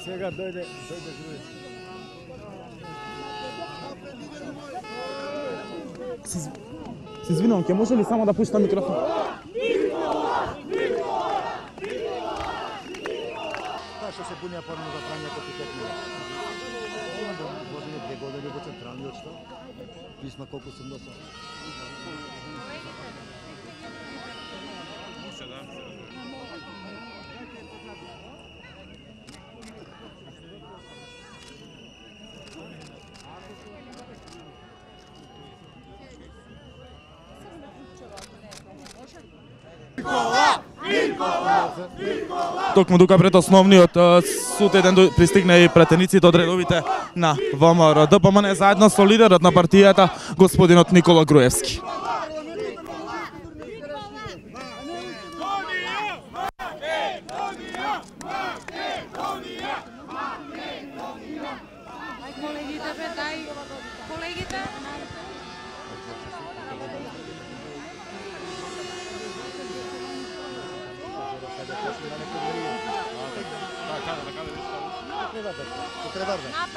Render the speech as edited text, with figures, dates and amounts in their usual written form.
Сега дојде Груевски. Се извинувам, ќе може ли само да пуштам микрофон? Таа што се бунија порано за прање како текмина. Возили 2 години во централниот што. Писма колку сум носел. Токму тука пред основниот сутеден пристигна и пратениците од редовите на ВМРО ДПМН заедно со лидерот на партијата, господинот Никола Груевски. Треба да.